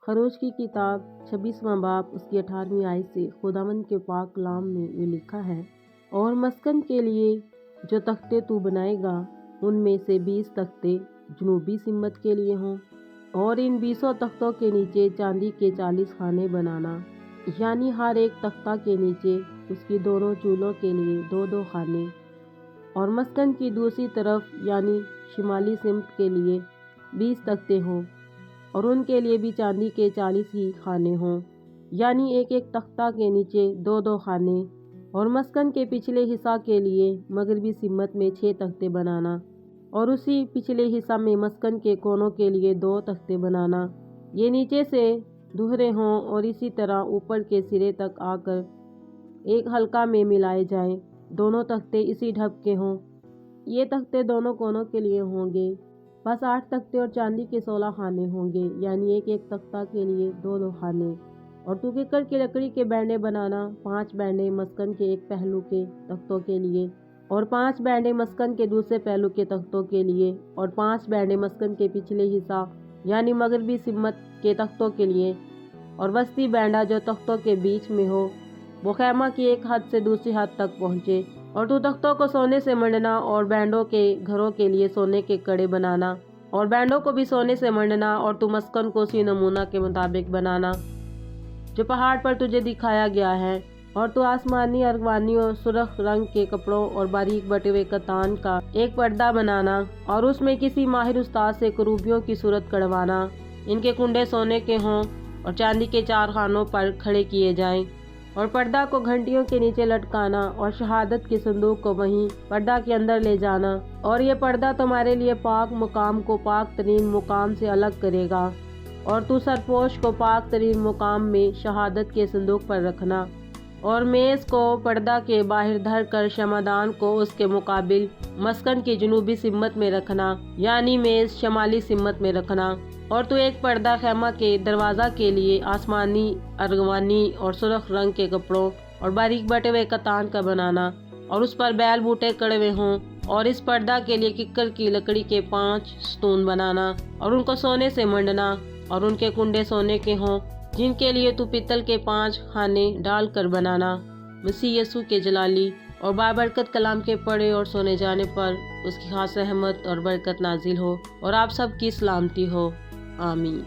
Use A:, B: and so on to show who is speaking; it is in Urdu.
A: خروج کی کتاب 26واں باب اس کی 18ویں آیت سے خداوند کے پاک کلام میں یہ لکھا ہے، اور مسکن کے لیے جو تختے تو بنائے گا ان میں سے 20 تختے جنوبی سمت کے لیے ہوں، اور ان 20 تختوں کے نیچے چاندی کے 40 خانے بنانا، یعنی ہر ایک تختہ کے نیچے اس کی دونوں چولوں کے لیے 2 خانے، اور مسکن کی دوسری طرف یعنی شمالی سمت کے لیے 20 تختے ہوں، اور ان کے لیے بھی چاندی کے 40 ہی خانے ہوں، یعنی ایک تختہ کے نیچے 2 خانے، اور مسکن کے پچھلے حصہ کے لیے مغربی سمت میں 6 تختے بنانا، اور اسی پچھلے حصہ میں مسکن کے کونوں کے لیے 2 تختے بنانا، یہ نیچے سے دوہرے ہوں اور اسی طرح اوپر کے سرے تک آ کر ایک حلقہ میں ملائے جائیں، دونوں تختے اسی ڈھب کے ہوں۔ یہ تختے دونوں کونوں کے لیے ہوں گے، بس 8 تختے اور چاندی کے 16 خانے ہوں گے، یعنی ایک تختہ کے لیے 2 خانے۔ اور تو ککڑ کی لکڑی کے بینڈے بنانا، 5 بینڈے مسکن کے ایک پہلو کے تختوں کے لیے، اور 5 بینڈے مسکن کے دوسرے پہلو کے تختوں کے لیے، اور 5 بینڈے مسکن کے پچھلے حصہ یعنی مغربی سمت کے تختوں کے لیے، اور وسطی بینڈا جو تختوں کے بیچ میں ہو، وہ خیمہ کی ایک حد سے دوسری حد تک پہنچے۔ اور تو تختوں کو سونے سے منڈنا، اور بینڈوں کے گھروں کے لیے سونے کے کڑے بنانا، اور بینڈوں کو بھی سونے سے منڈنا، اور تو مسکن کو اسی نمونہ کے مطابق بنانا جو پہاڑ پر تجھے دکھایا گیا ہے۔ اور تو آسمانی، ارغوانی اور سرخ رنگ کے کپڑوں اور باریک بٹے ہوئے کتان کا ایک پردہ بنانا، اور اس میں کسی ماہر استاد سے کروبیوں کی صورت کڑوانا، ان کے کنڈے سونے کے ہوں اور چاندی کے 4 خانوں پر کھڑے کیے جائیں، اور پردہ کو گھنٹیوں کے نیچے لٹکانا، اور شہادت کے صندوق کو وہیں پردہ کے اندر لے جانا، اور یہ پردہ تمہارے لیے پاک مقام کو پاک ترین مقام سے الگ کرے گا، اور تو سرپوش کو پاک ترین مقام میں شہادت کے صندوق پر رکھنا، اور میز کو پردہ کے باہر دھر کر شمعدان کو اس کے مقابل مسکن کی جنوبی سمت میں رکھنا، یعنی میز شمالی سمت میں رکھنا۔ اور تو ایک پردہ خیمہ کے دروازہ کے لیے آسمانی، ارغوانی اور سرخ رنگ کے کپڑوں اور باریک بٹے ہوئے کتان کا بنانا، اور اس پر بیل بوٹے کڑے ہوئے ہوں، اور اس پردہ کے لیے ککر کی لکڑی کے 5 ستون بنانا، اور ان کو سونے سے منڈنا، اور ان کے کنڈے سونے کے ہوں، جن کے لیے تو پتل کے 5 خانے ڈال کر بنانا۔ مسیح یسوع کے جلالی اور بابرکت کلام کے پڑھے اور سونے جانے پر اس کی خاص رحمت اور برکت نازل ہو، اور آپ سب کی سلامتی ہو، آمین۔